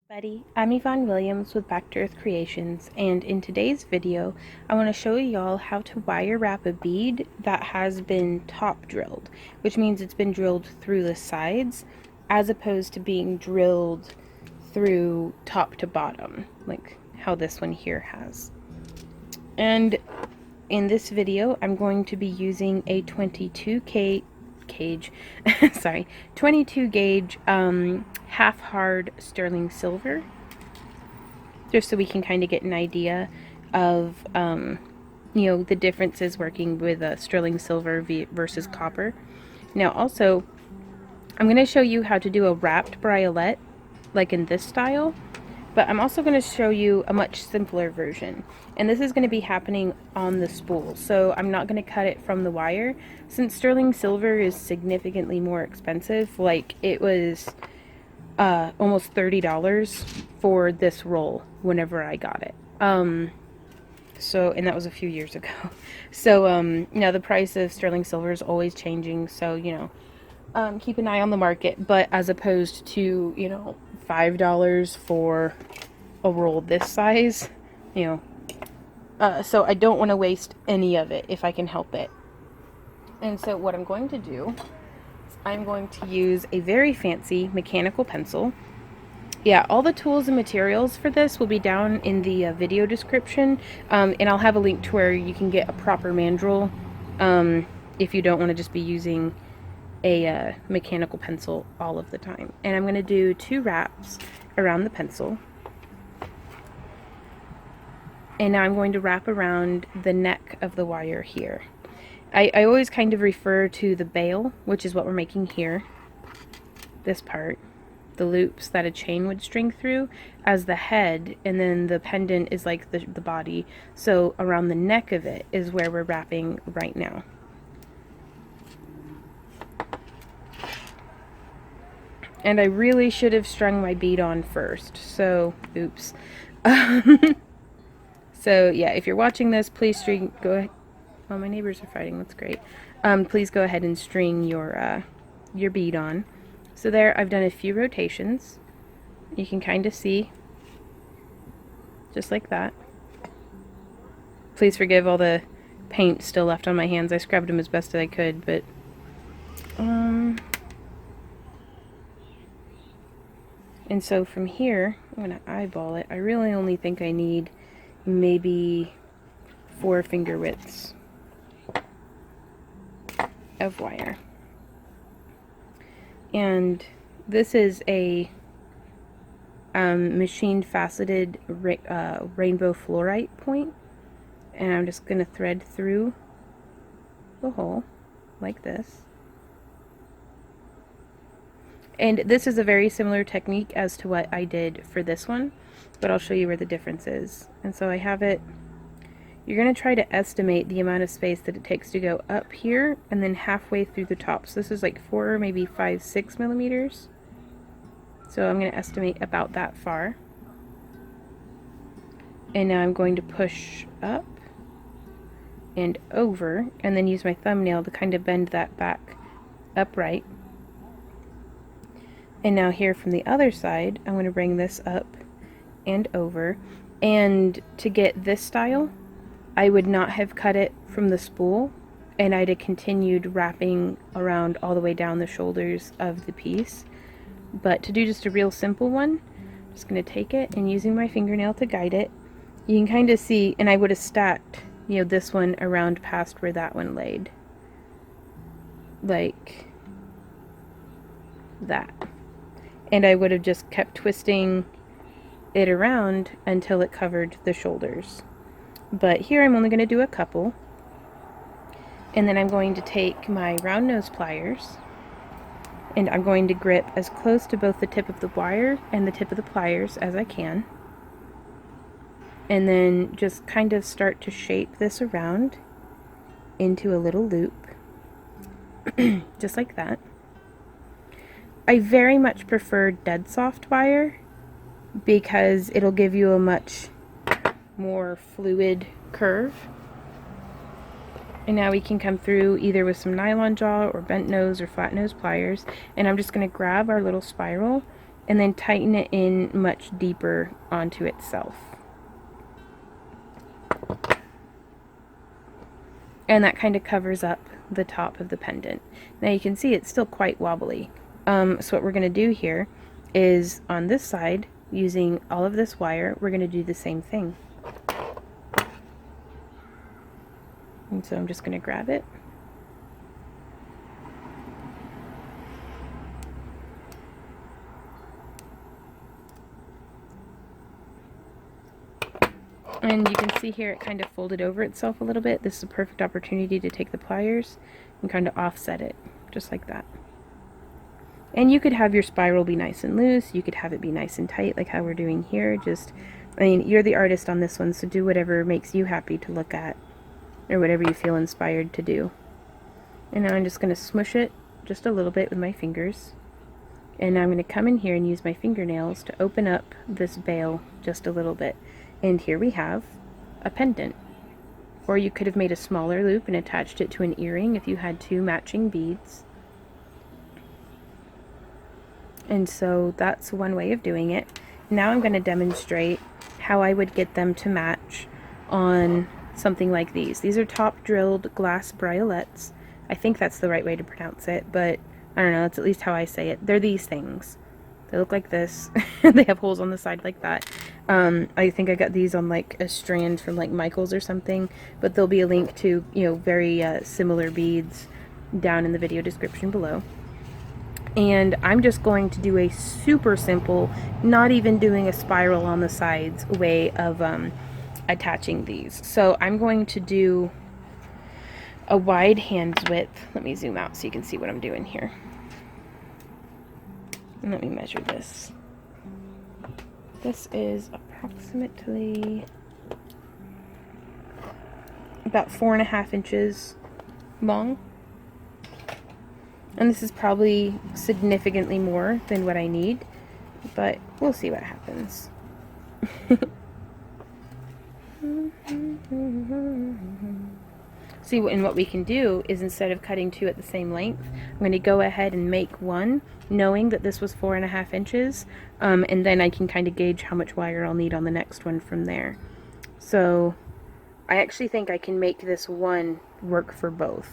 Buddy, I'm Yvonne Williams with Back to Earth Creations, and in today's video I want to show y'all how to wire wrap a bead that has been top drilled, which means it's been drilled through the sides as opposed to being drilled through top to bottom, like how this one here has. And in this video I'm going to be using a 22 gauge half hard sterling silver, just so we can kind of get an idea of the differences working with sterling silver versus copper. Now also I'm going to show you how to do a wrapped briolette like in this style, but I'm also going to show you a much simpler version, and this is going to be happening on the spool, so I'm not going to cut it from the wire since sterling silver is significantly more expensive. Like, it was almost $30 for this roll whenever I got it. And that was a few years ago. So now the price of sterling silver is always changing, so keep an eye on the market. But as opposed to $5 for a roll this size, so I don't want to waste any of it if I can help it. And so what I'm going to do is I'm going to use a very fancy mechanical pencil. Yeah, all the tools and materials for this will be down in the video description, and I'll have a link to where you can get a proper mandrel if you don't want to just be using a mechanical pencil all of the time. And I'm going to do 2 wraps around the pencil. And now I'm going to wrap around the neck of the wire here. I always kind of refer to the bail, which is what we're making here, this part, the loops that a chain would string through, as the head, and then the pendant is like the body. So around the neck of it is where we're wrapping right now. And I really should have strung my bead on first, so oops. So yeah, if you're watching this, please go ahead. Oh, my neighbors are fighting, that's great. Please go ahead and string your bead on. So there, I've done a few rotations. You can kind of see, just like that. Please forgive all the paint still left on my hands. I scrubbed them as best as I could, but and so from here, I'm going to eyeball it. I really only think I need maybe 4 finger widths of wire. And this is a machine faceted rainbow fluorite point, and I'm just going to thread through the hole like this. And this is a very similar technique as to what I did for this one, but I'll show you where the difference is. And so I have it, you're going to try to estimate the amount of space that it takes to go up here and then halfway through the top. So this is like 4, maybe 5, 6 millimeters. So I'm going to estimate about that far. And now I'm going to push up and over, and then use my thumbnail to kind of bend that back upright. And now here from the other side, I'm going to bring this up and over. And to get this style, I would not have cut it from the spool, and I'd have continued wrapping around all the way down the shoulders of the piece. But to do just a real simple one, I'm just going to take it and using my fingernail to guide it, you can kind of see, and I would have stacked, this one around past where that one laid. Like that. And I would have just kept twisting it around until it covered the shoulders. But here I'm only going to do a couple. And then I'm going to take my round nose pliers, and I'm going to grip as close to both the tip of the wire and the tip of the pliers as I can. And then just kind of start to shape this around into a little loop. Just like that. I very much prefer dead soft wire because it'll give you a much more fluid curve. And now we can come through either with some nylon jaw or bent nose or flat nose pliers, and I'm just going to grab our little spiral and then tighten it in much deeper onto itself. And that kind of covers up the top of the pendant. Now you can see it's still quite wobbly. So what we're going to do here is on this side, using all of this wire, we're going to do the same thing. And so I'm just going to grab it. And you can see here it kind of folded over itself a little bit. This is a perfect opportunity to take the pliers and kind of offset it, just like that. And you could have your spiral be nice and loose. You could have it be nice and tight, like how we're doing here. Just, I mean, you're the artist on this one, so do whatever makes you happy to look at, or whatever you feel inspired to do. And now I'm just going to smush it just a little bit with my fingers. And now I'm going to come in here and use my fingernails to open up this veil just a little bit. And here we have a pendant. Or you could have made a smaller loop and attached it to an earring if you had two matching beads. And so that's one way of doing it. Now I'm going to demonstrate how I would get them to match on something like these. These are top drilled glass briolettes. I think that's the right way to pronounce it, but I don't know, that's at least how I say it. They're these things. They look like this. They have holes on the side like that. I think I got these on like a strand from like Michael's or something, but there'll be a link to, you know, very similar beads down in the video description below. And I'm just going to do a super simple, not even doing a spiral on the sides way of attaching these. So I'm going to do a wide hand's width. Let me zoom out so you can see what I'm doing here. And let me measure this. This is approximately about 4.5 inches long. And this is probably significantly more than what I need, but we'll see what happens. See, and what we can do is, instead of cutting two at the same length, I'm going to go ahead and make one, knowing that this was 4.5 inches, and then I can kind of gauge how much wire I'll need on the next one from there. So I actually think I can make this one work for both.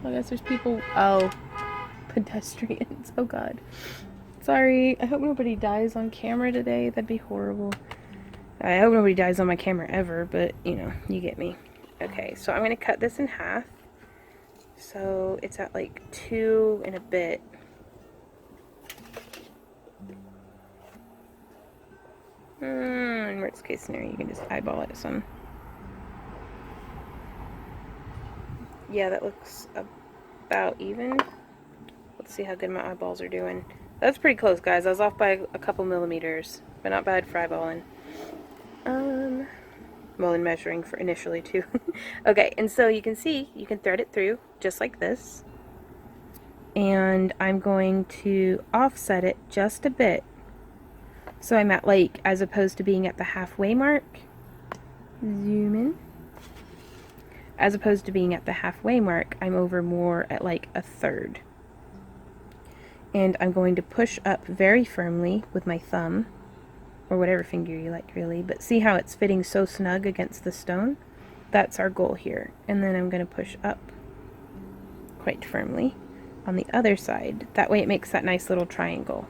I guess there's people, oh, pedestrians, oh god. Sorry, I hope nobody dies on camera today, that'd be horrible. I hope nobody dies on my camera ever, but, you know, you get me. Okay, so I'm going to cut this in half. So it's at like 2 and a bit. In worst case scenario, you can just eyeball it some. Yeah, that looks about even. Let's see how good my eyeballs are doing. That's pretty close, guys. I was off by a couple millimeters, but not bad for eyeballing. Well, in measuring for initially too. Okay, and so you can see, you can thread it through just like this. And I'm going to offset it just a bit. So I'm at, like, as opposed to being at the halfway mark, zoom in. As opposed to being at the halfway mark, I'm over more at like 1/3. And I'm going to push up very firmly with my thumb, or whatever finger you like really, but see how it's fitting so snug against the stone? That's our goal here. And then I'm going to push up quite firmly on the other side. That way it makes that nice little triangle.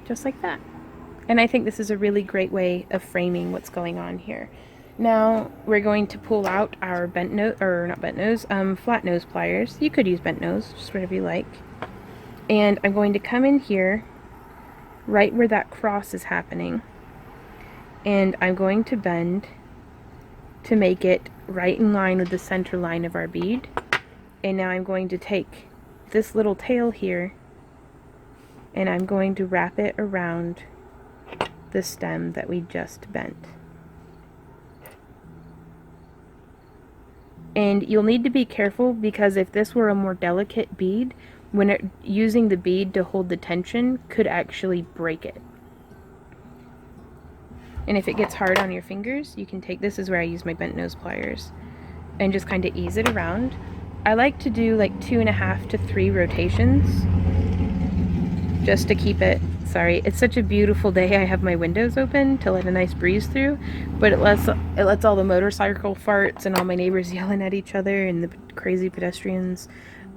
Just like that. And I think this is a really great way of framing what's going on here. Now we're going to pull out our bent nose, or not bent nose, flat nose pliers. You could use bent nose, just whatever you like. And I'm going to come in here right where that cross is happening, and I'm going to bend to make it right in line with the center line of our bead. And now I'm going to take this little tail here and I'm going to wrap it around the stem that we just bent. And you'll need to be careful, because if this were a more delicate bead, when using the bead to hold the tension could actually break it. And if it gets hard on your fingers, you can take, this is where I use my bent nose pliers, and just kind of ease it around. I like to do like 2.5 to 3 rotations just to keep it, sorry, it's such a beautiful day. I have my windows open to let a nice breeze through, but it lets all the motorcycle farts and all my neighbors yelling at each other and the crazy pedestrians.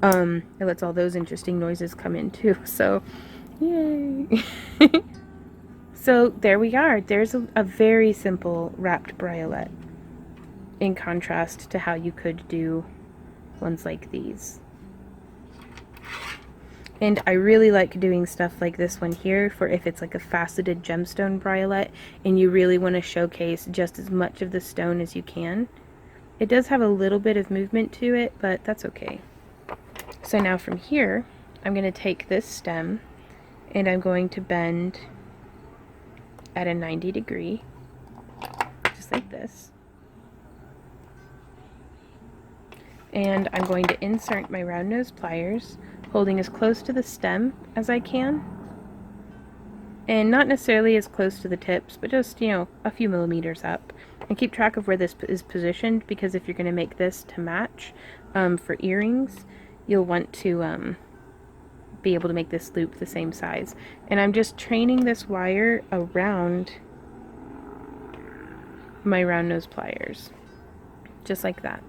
It lets all those interesting noises come in too. So, yay! So there we are. There's a very simple wrapped briolette, in contrast to how you could do ones like these. And I really like doing stuff like this one here for if it's like a faceted gemstone briolette and you really want to showcase just as much of the stone as you can. It does have a little bit of movement to it, but that's okay. So now from here, I'm going to take this stem and I'm going to bend at a 90 degree, just like this. And I'm going to insert my round nose pliers, holding as close to the stem as I can. And not necessarily as close to the tips, but just, you know, a few millimeters up. And keep track of where this is positioned, because if you're going to make this to match for earrings, you'll want to be able to make this loop the same size. And I'm just training this wire around my round nose pliers, just like that.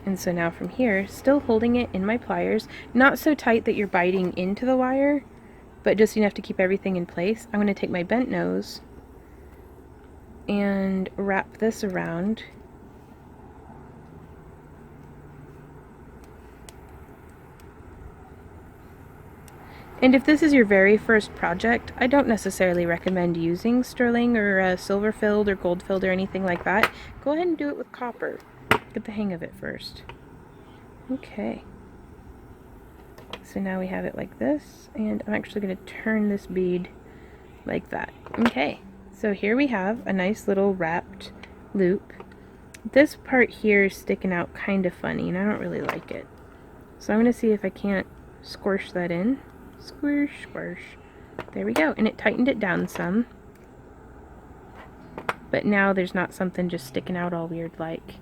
And so now from here, still holding it in my pliers, not so tight that you're biting into the wire, but just enough to keep everything in place. I'm going to take my bent nose and wrap this around. And if this is your very first project, I don't necessarily recommend using sterling or silver filled or gold filled or anything like that. Go ahead and do it with copper. Get the hang of it first. Okay. So now we have it like this, and I'm actually going to turn this bead like that. Okay, so here we have a nice little wrapped loop. This part here is sticking out kind of funny, and I don't really like it. So I'm going to see if I can't squish that in. Squish, squish. There we go, and it tightened it down some. But now there's not something just sticking out all weird like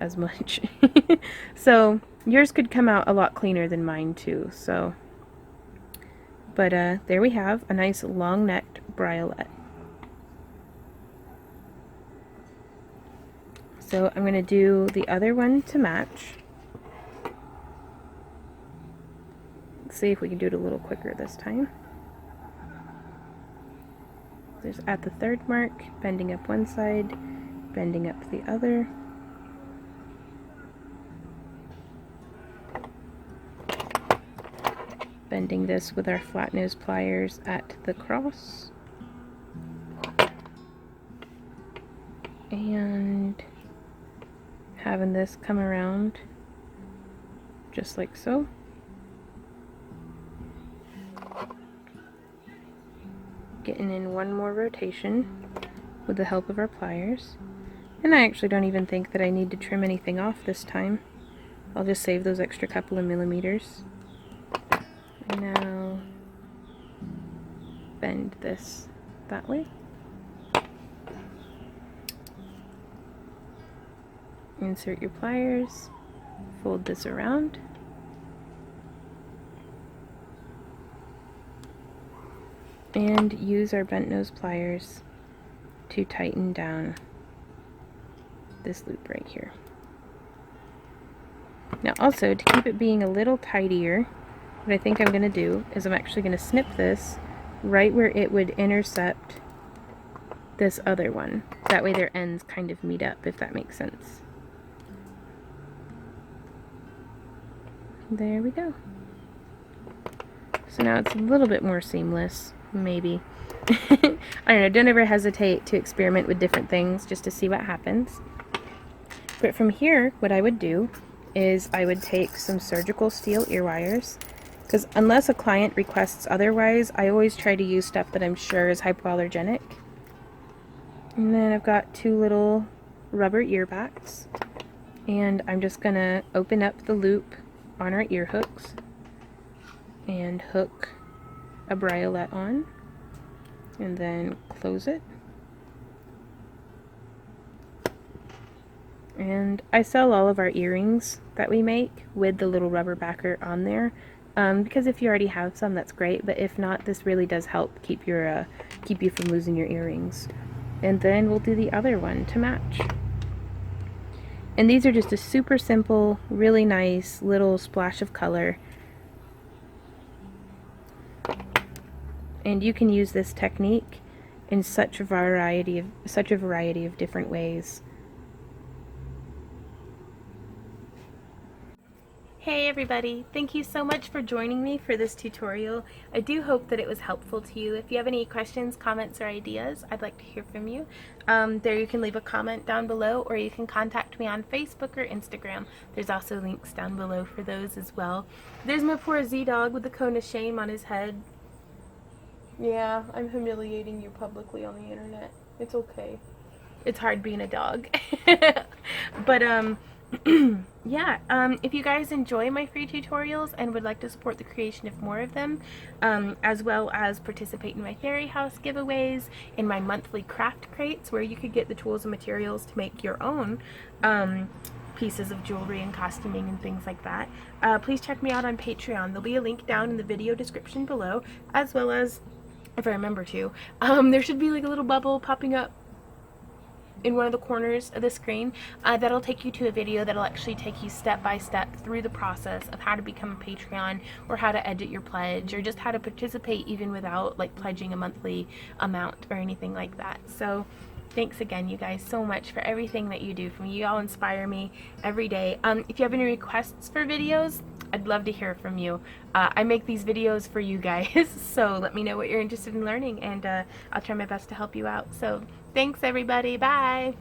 as much. So yours could come out a lot cleaner than mine too, so. But there we have a nice long-necked briolette. So I'm going to do the other one to match. Let's see if we can do it a little quicker this time. There's at the third mark, bending up one side, bending up the other. Bending this with our flat nose pliers at the cross. And having this come around just like so. Getting in one more rotation with the help of our pliers. And I actually don't even think that I need to trim anything off this time. I'll just save those extra couple of millimeters. And now bend this that way. Insert your pliers, fold this around. And use our bent nose pliers to tighten down this loop right here. Now also, to keep it being a little tidier, what I think I'm going to do is I'm actually going to snip this right where it would intercept this other one. That way their ends kind of meet up, if that makes sense. There we go. So now it's a little bit more seamless, maybe. I don't know, don't ever hesitate to experiment with different things just to see what happens. But from here, what I would do is I would take some surgical steel ear wires, because unless a client requests otherwise, I always try to use stuff that I'm sure is hypoallergenic. And then I've got 2 little rubber ear backs, and I'm just going to open up the loop on our ear hooks and hook a briolette on, and then close it. And I sell all of our earrings that we make with the little rubber backer on there. Because if you already have some, that's great. But if not, this really does help keep you from losing your earrings. And then we'll do the other one to match. And these are just a super simple, really nice little splash of color. And you can use this technique in such a variety of different ways. Hey everybody, thank you so much for joining me for this tutorial. I do hope that it was helpful to you. If you have any questions, comments, or ideas, I'd like to hear from you. There you can leave a comment down below, or you can contact me on Facebook or Instagram. There's also links down below for those as well. There's my poor Z-Dog with the cone of shame on his head. Yeah, I'm humiliating you publicly on the internet. It's okay. It's hard being a dog. But yeah, if you guys enjoy my free tutorials and would like to support the creation of more of them, as well as participate in my fairy house giveaways, in my monthly craft crates where you could get the tools and materials to make your own pieces of jewelry and costuming and things like that, please check me out on Patreon. There'll be a link down in the video description below, as well as, if I remember to, there should be like a little bubble popping up in one of the corners of the screen that'll take you to a video that'll actually take you step by step through the process of how to become a Patreon, or how to edit your pledge, or just how to participate even without like pledging a monthly amount or anything like that. So thanks again, you guys, so much for everything that you do for me. You all inspire me every day. If you have any requests for videos, I'd love to hear from you. I make these videos for you guys, so let me know what you're interested in learning, and I'll try my best to help you out. So thanks everybody, bye!